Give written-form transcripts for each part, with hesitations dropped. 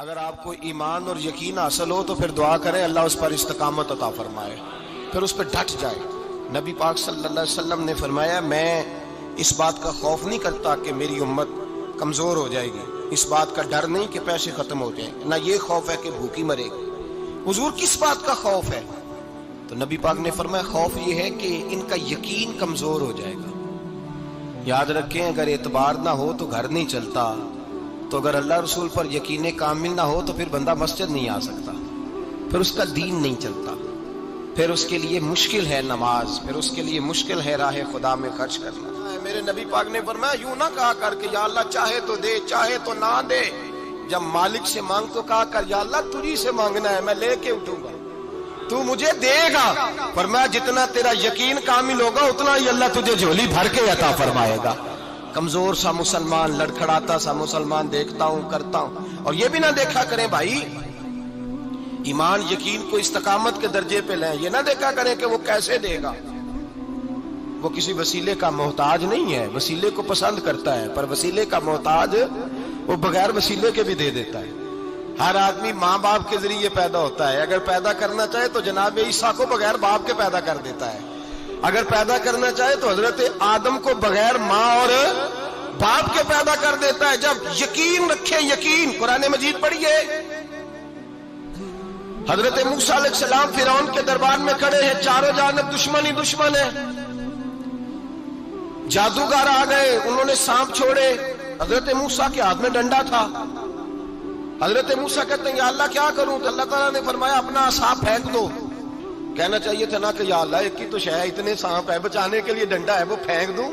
اگر آپ کو ایمان اور یقین حاصل ہو تو پھر دعا کریں اللہ اس پر استقامت عطا فرمائے، پھر اس پہ ڈٹ جائے۔ نبی پاک صلی اللہ علیہ وسلم نے فرمایا میں اس بات کا خوف نہیں کرتا کہ میری امت کمزور ہو جائے گی، اس بات کا ڈر نہیں کہ پیسے ختم ہو جائیں، نہ یہ خوف ہے کہ بھوکی مرے گی۔ حضور کس بات کا خوف ہے؟ تو نبی پاک نے فرمایا خوف یہ ہے کہ ان کا یقین کمزور ہو جائے گا۔ یاد رکھیں اگر اعتبار نہ ہو تو گھر نہیں چلتا، تو اگر اللہ رسول پر یقین کامل نہ ہو تو پھر بندہ مسجد نہیں آ سکتا، پھر اس کا دین نہیں چلتا، پھر اس کے لیے مشکل ہے نماز، پھر اس کے لیے مشکل ہے راہ خدا میں خرچ کرنا۔ میرے نبی پاک نے فرمایا یوں نہ کہا کر کہ یا اللہ چاہے تو دے چاہے تو نہ دے، جب مالک سے مانگ تو کہا کر یا اللہ تجھی سے مانگنا ہے، میں لے کے اٹھوں گا، تو مجھے دے گا۔ فرمایا جتنا تیرا یقین کامل ہوگا اتنا ہی اللہ تجھے جھولی بھر کے عطا فرمائے گا۔ کمزور سا مسلمان، لڑکھڑاتا سا مسلمان دیکھتا ہوں کرتا ہوں، اور یہ بھی نہ دیکھا کریں بھائی ایمان یقین کو استقامت کے درجے پہ لیں، یہ نہ دیکھا کریں کہ وہ کیسے دے گا، وہ کسی وسیلے کا محتاج نہیں ہے، وسیلے کو پسند کرتا ہے، پر وسیلے کا محتاج وہ بغیر وسیلے کے بھی دے دیتا ہے۔ ہر آدمی ماں باپ کے ذریعے پیدا ہوتا ہے، اگر پیدا کرنا چاہے تو جناب عیسیٰ کو بغیر باپ کے پیدا کر دیتا ہے، اگر پیدا کرنا چاہے تو حضرت آدم کو بغیر ماں اور باپ کے پیدا کر دیتا ہے۔ جب یقین رکھیں، یقین، قرآن مجید پڑھیے، حضرت موسیٰ علیہ السلام فرعون کے دربار میں کھڑے ہیں، چاروں جانب دشمن ہی دشمن ہے، جادوگر آ گئے، انہوں نے سانپ چھوڑے، حضرت موسیٰ کے ہاتھ میں ڈنڈا تھا، حضرت موسیٰ کہتے ہیں یا اللہ کیا کروں؟ تو اللہ تعالیٰ نے فرمایا اپنا عصا پھینک دو۔ کہنا چاہیے تھا نا کہ یا اللہ ایک ہی تو شے ہے، اتنے سانپ ہے، بچانے کے لیے ڈنڈا ہے وہ پھینک دوں؟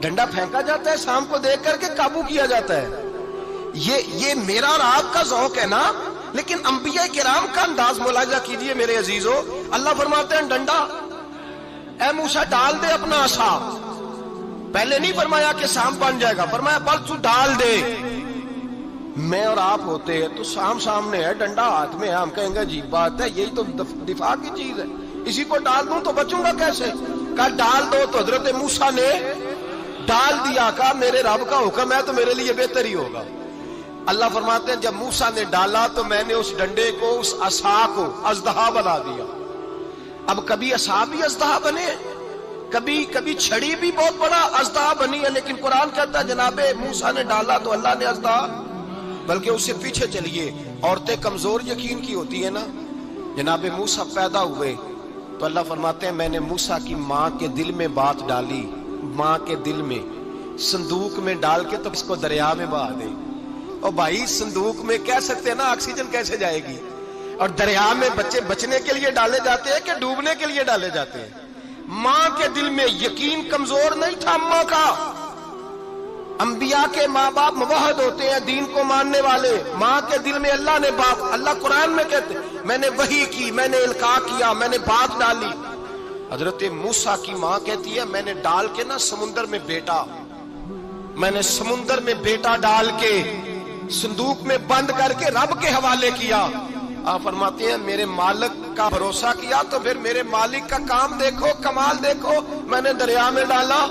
ڈنڈا پھینکا جاتا ہے، سانپ کو دیکھ کر کے قابو کیا جاتا ہے۔ یہ میرا اور آپ کا ذوق ہے نا، لیکن انبیاء کرام کا انداز ملاحظہ کیجئے میرے عزیزو۔ اللہ فرماتے ہیں ڈنڈا، اے موسیٰ ڈال دے اپنا عصا، پہلے نہیں فرمایا کہ سانپ بن جائے گا، فرمایا بس تو ڈال دے۔ میں اور آپ ہوتے ہیں تو سامنے ہے، ڈنڈا ہاتھ میں ہے، ہم کہیں گے عجیب بات ہے، یہی تو دفاع کی چیز ہے، اسی کو ڈال دوں تو بچوں گا کیسے؟ کہا ڈال دو، تو حضرت موسیٰ نے ڈال دیا، کہا میرے رب کا حکم ہے تو میرے لیے بہتر ہی ہوگا۔ اللہ فرماتے ہیں جب موسیٰ نے ڈالا تو میں نے اس ڈنڈے کو، اس عصا کو اژدہا بنا دیا۔ اب کبھی عصا بھی اژدہا بنے، کبھی چھڑی بھی بہت بڑا اژدہا بنی ہے، لیکن قرآن کہتا ہے جناب موسیٰ نے ڈالا تو اللہ نے اژدہا، بلکہ اس سے پیچھے چلیے، عورتیں کمزور یقین کی ہوتی ہے نا، جناب موسیٰ پیدا ہوئے تو اللہ فرماتے ہیں میں نے موسیٰ کی ماں کے دل میں بات ڈالی، ماں کے دل میں صندوق میں ڈال کے تو اس کو دریا میں بہا دے۔ اور بھائی صندوق میں کہہ سکتے ہیں نا آکسیجن کیسے جائے گی، اور دریا میں بچے بچنے کے لیے ڈالے جاتے ہیں کہ ڈوبنے کے لیے ڈالے جاتے ہیں؟ ماں کے دل میں یقین کمزور نہیں تھا اماں کا۔ انبیاء کے ماں باپ موحد ہوتے ہیں، دین کو ماننے والے، ماں کے دل میں اللہ نے بات، اللہ قرآن میں کہتے ہیں میں نے وحی کی، میں نے القاء کیا، میں نے بات ڈالی۔ حضرت موسیٰ کی ماں کہتی ہے میں نے ڈال کے نا سمندر میں بیٹا، میں نے سمندر میں بیٹا ڈال کے صندوق میں بند کر کے رب کے حوالے کیا۔ آپ فرماتے ہیں میرے مالک کا بھروسہ کیا تو پھر میرے مالک کا کام دیکھو، کمال دیکھو، میں نے دریا میں ڈالا،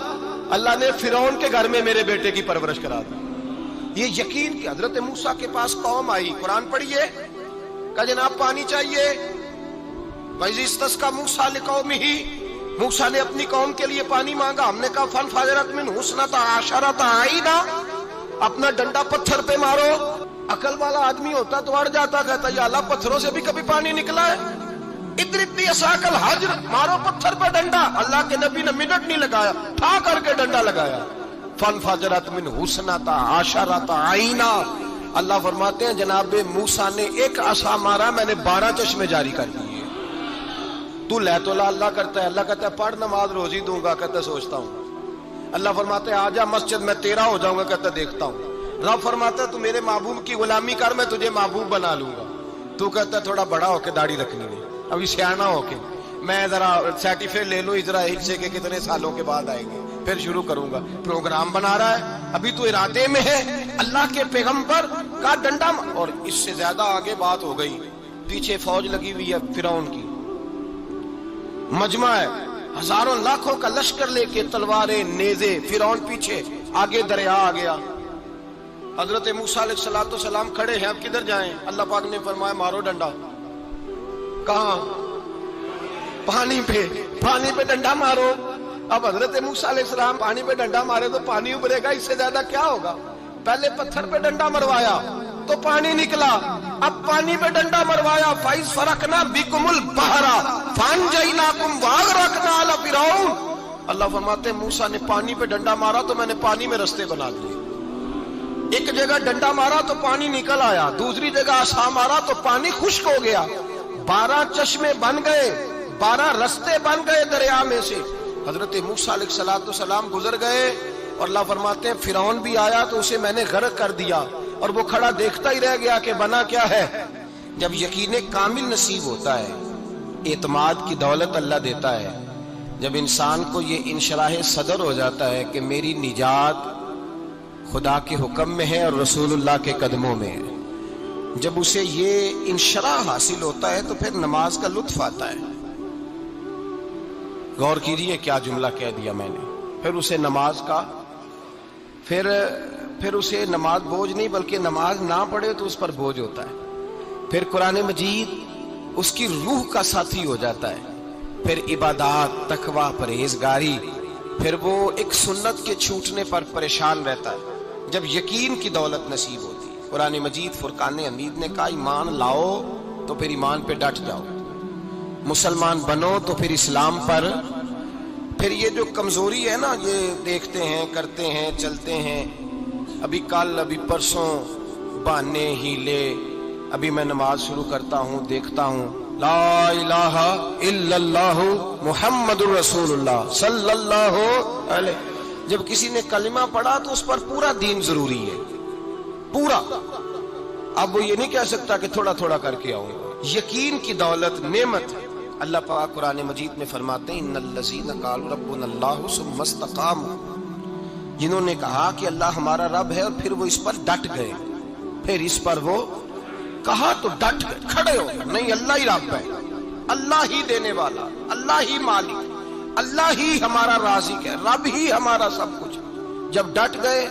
اللہ نے فرعون کے گھر میں میرے بیٹے کی پرورش کرا دی۔ یہ یقین کہ حضرت موسیٰ کے پاس قوم آئی، قرآن پڑھیے، کہا جناب پانی چاہیے، وَإِذِ اسْتَسْقَىٰ مُوسَىٰ لِقَوْمِهِ، موسیٰ نے اپنی قوم کے لیے پانی مانگا، ہم نے کہا فَانْفَجَرَتْ مِنْهُ اثْنَتَا عَشَرَةَ عَيْنًا، اپنا ڈنڈا پتھر پہ مارو۔ عقل والا آدمی ہوتا تو اڑ جاتا، کہتا یا اللہ پتھروں سے بھی کبھی پانی نکلا ہے؟ اضرب بعصاک الحجر، مارو پتھر پہ ڈنڈا۔ اللہ کے نبی نے منٹ نہیں لگایا، ٹھا کر کے ڈنڈا لگایا، فَانْفَجَرَتْ مِنْهُ اثْنَتَا عَشَرَةَ عَيْنًا۔ اللہ فرماتے ہیں جناب موسیٰ نے ایک عصا مارا، میں نے 12 چشمے جاری کر دیے۔ تو لے تو لا اللہ کرتا ہے، اللہ کہتا ہے پڑھ نماز روزی دوں گا، کہتا ہے سوچتا ہوں۔ اللہ فرماتے ہیں آجا مسجد میں تیرا ہو جاؤں گا، کہتا ہے دیکھتا ہوں۔ رب فرماتا ہے تو میرے محبوب کی غلامی کر، میں تجھے محبوب بنا لوں گا۔ تو کہتا ہے تھوڑا بڑا ہو کے داڑھی رکھنی ہے، ابھی سیانا ہو کے میں ذرا سرٹیفکیٹ لے لوں ذرا حصے کے کتنے سالوں کے بعد آئیں گے، پھر شروع کروں گا۔ پروگرام بنا رہا ہے، ابھی تو ارادے میں ہے۔ اللہ کے پیغمبر کا ڈنڈا، اور اس سے زیادہ آگے بات ہو گئی، پیچھے فوج لگی ہوئی ہے فرعون کی، مجمع ہے، ہزاروں لاکھوں کا لشکر لے کے، تلواریں نیزے، فرعون پیچھے، آگے دریا آ گیا۔ حضرت موسیٰ علیہ السلام کھڑے ہیں، اب کدھر جائیں؟ اللہ پاک نے فرمایا مارو ڈنڈا۔ کہاں؟ پانی پہ ڈنڈا مارو۔ اب حضرت موسیٰ علیہ السلام پانی پہ ڈنڈا مارے تو پانی ابھرے گا، اس سے زیادہ کیا ہوگا؟ پہلے پتھر پہ ڈنڈا مروایا تو پانی نکلا، اب پانی پہ ڈنڈا مروایا، فَإِذْ فَرَقْنَا بِكُمُ الْبَحْرَ فَأَنْجَيْنَاكُمْ وَأَغْرَقْنَا آلَ فِرْعَوْنَ۔ اللہ فرماتے ہیں موسیٰ نے پانی پہ ڈنڈا مارا تو میں نے پانی میں رستے بنا دیے۔ ایک جگہ ڈنڈا مارا تو پانی نکل آیا، دوسری جگہ عصا مارا تو پانی خشک ہو گیا، 12 چشمے بن گئے، 12 رستے بن گئے دریا میں سے۔ حضرت موسیٰ علیہ السلام گزر گئے اور اللہ فرماتے ہیں فرعون بھی آیا تو اسے میں نے غرق کر دیا، اور وہ کھڑا دیکھتا ہی رہ گیا کہ بنا کیا ہے۔ جب یقین کامل نصیب ہوتا ہے، اعتماد کی دولت اللہ دیتا ہے، جب انسان کو یہ انشراح صدر ہو جاتا ہے کہ میری نجات خدا کے حکم میں ہے اور رسول اللہ کے قدموں میں ہے، جب اسے یہ انشراح حاصل ہوتا ہے تو پھر نماز کا لطف آتا ہے۔ غور کیجیے کیا جملہ کہہ دیا میں نے۔ پھر اسے نماز کا پھر اسے نماز بوجھ نہیں، بلکہ نماز نہ پڑھے تو اس پر بوجھ ہوتا ہے۔ پھر قرآن مجید اس کی روح کا ساتھی ہو جاتا ہے، پھر عبادات، تقوی، پرہیزگاری، پھر وہ ایک سنت کے چھوٹنے پر پریشان رہتا ہے جب یقین کی دولت نصیب ہوتی ہے۔ قرآن مجید فرقان حمید نے کہا ایمان لاؤ تو پھر ایمان پہ ڈٹ جاؤ، مسلمان بنو تو پھر اسلام پر۔ پھر یہ جو کمزوری ہے نا، یہ دیکھتے ہیں، کرتے ہیں، چلتے ہیں، ابھی کل، ابھی پرسوں، بہانے، ہیلے، ابھی میں نماز شروع کرتا ہوں، دیکھتا ہوں لا الہ الا اللہ محمد الرسول اللہ صلی اللہ علیہ۔ جب کسی نے کلمہ پڑھا تو اس پر پورا دین ضروری ہے، پورا۔ اب وہ یہ نہیں کہہ سکتا کہ تھوڑا تھوڑا کر کے آؤں۔ یقین کی دولت نعمت ہے۔ اللہ پاک قرآن مجید میں فرماتے ہیں ان الذین قالوا ربنا اللہ ثم استقاموا، جنہوں نے کہا کہ اللہ ہمارا رب ہے اور پھر وہ اس پر ڈٹ گئے، پھر اس پر وہ کہا تو ڈٹ گئے، کھڑے ہو گئے، نہیں اللہ ہی رب ہے، اللہ ہی دینے والا، اللہ ہی مالک، اللہ ہی ہمارا رازق ہے، رب ہی ہمارا سب کچھ۔ جب ڈٹ گئے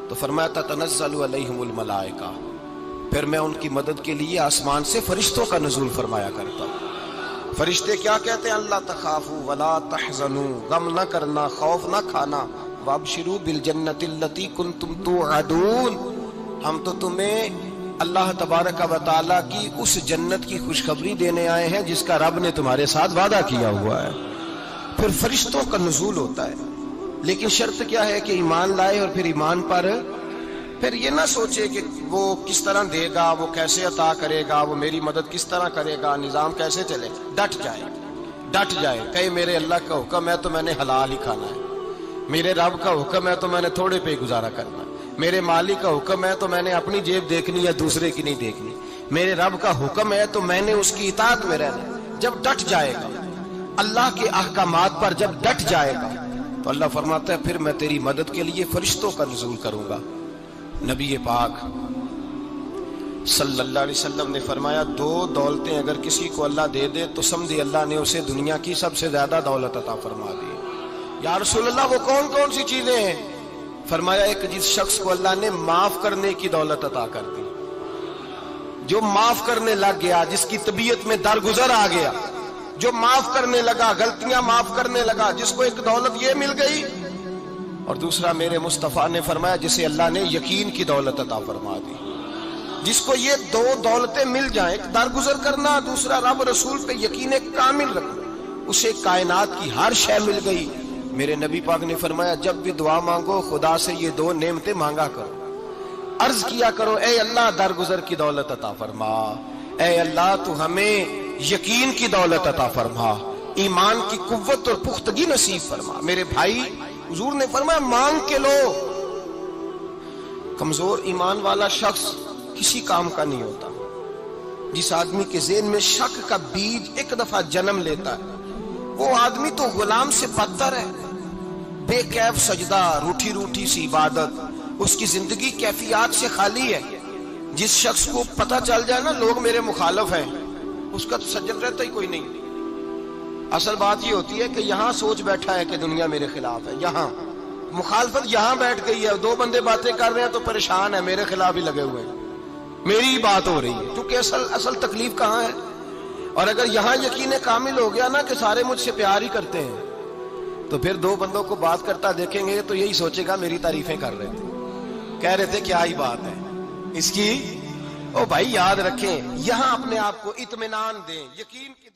تو فرمایا تتنزل علیہم الملائکہ، پھر میں ان کی مدد کے لیے آسمان سے فرشتوں کا نزول فرمایا کرتا ہوں۔ فرشتے کیا کہتے ہیں؟ اللہ تخافوا ولا تحزنوا، غم نہ کرنا، خوف نہ کھانا، وابشروا بالجنۃ التی کنتم توعدون، ہم تو تمہیں اللہ تبارک و تعالیٰ کی اس جنت کی خوشخبری دینے آئے ہیں جس کا رب نے تمہارے ساتھ وعدہ کیا ہوا ہے۔ پھر فرشتوں کا نزول ہوتا ہے، لیکن شرط کیا ہے کہ ایمان لائے، اور پھر ایمان پر پھر یہ نہ سوچے کہ وہ کس طرح دے گا، وہ کیسے عطا کرے گا، وہ میری مدد کس طرح کرے گا، نظام کیسے چلے۔ ڈٹ جائے کہے میرے اللہ کا حکم ہے تو میں نے حلال ہی کھانا ہے، میرے رب کا حکم ہے تو میں نے تھوڑے پہ گزارا کرنا ہے، میرے مالک کا حکم ہے تو میں نے اپنی جیب دیکھنی یا دوسرے کی نہیں دیکھنی، میرے رب کا حکم ہے تو میں نے اس کی اطاعت میں رہنا۔ جب ڈٹ جائے گا اللہ کے احکامات پر، جب ڈٹ جائے گا تو اللہ فرماتا ہے پھر میں تیری مدد کے لیے فرشتوں کا نزول کروں گا۔ نبی پاک صلی اللہ علیہ وسلم نے فرمایا 2 دولتیں اگر کسی کو اللہ دے دے تو سمجھے اللہ نے اسے دنیا کی سب سے زیادہ دولت عطا فرما دی۔ یا رسول اللہ وہ کون کون سی چیزیں ہیں؟ فرمایا ایک جس شخص کو اللہ نے معاف کرنے کی دولت عطا کر دی، جو معاف کرنے لگ گیا، جس کی طبیعت میں درگزر آ گیا، جو معاف کرنے لگا، غلطیاں معاف کرنے لگا، جس کو ایک دولت یہ مل گئی۔ اور دوسرا میرے مصطفیٰ نے فرمایا جسے اللہ نے یقین کی دولت عطا فرما دی۔ جس کو یہ 2 دولتیں مل جائیں، ایک درگزر کرنا، دوسرا رب رسول پہ یقین کامل رکھنا، اسے کائنات کی ہر شے مل گئی۔ میرے نبی پاک نے فرمایا جب بھی دعا مانگو خدا سے یہ 2 نعمتیں مانگا کرو، عرض کیا کرو اے اللہ درگزر کی دولت عطا فرما، اے اللہ تو ہمیں یقین کی دولت عطا فرما، ایمان کی قوت اور پختگی نصیب فرما۔ میرے بھائی حضور نے فرمایا مانگ کے لو۔ کمزور ایمان والا شخص کسی کام کا نہیں ہوتا۔ جس آدمی کے ذہن میں شک کا بیج ایک دفعہ جنم لیتا ہے وہ آدمی تو غلام سے بدتر ہے۔ بے کیف سجدہ، روٹھی روٹھی سی عبادت، اس کی زندگی کیفیات سے خالی ہے۔ جس شخص کو پتہ چل جائے نا لوگ میرے مخالف ہیں، اس کا تو سجد رہتا ہی کوئی نہیں۔ اصل بات یہ ہوتی ہے کہ یہاں سوچ بیٹھا ہے کہ دنیا میرے خلاف ہے، یہاں مخالفت یہاں بیٹھ گئی ہے، دو بندے باتیں کر رہے ہیں تو پریشان ہے، میرے خلاف ہی لگے ہوئے ہیں، میری ہی بات ہو رہی ہے، کیونکہ اصل تکلیف کہاں ہے؟ اور اگر یہاں یقین کامل ہو گیا نا کہ سارے مجھ سے پیار ہی کرتے ہیں، تو پھر دو بندوں کو بات کرتا دیکھیں گے تو یہی سوچے گا میری تعریفیں کر رہے تھے، کہہ رہے تھے کیا ہی بات ہے اس کی۔ او بھائی یاد رکھیں، یہاں اپنے آپ کو اطمینان دیں، یقین کی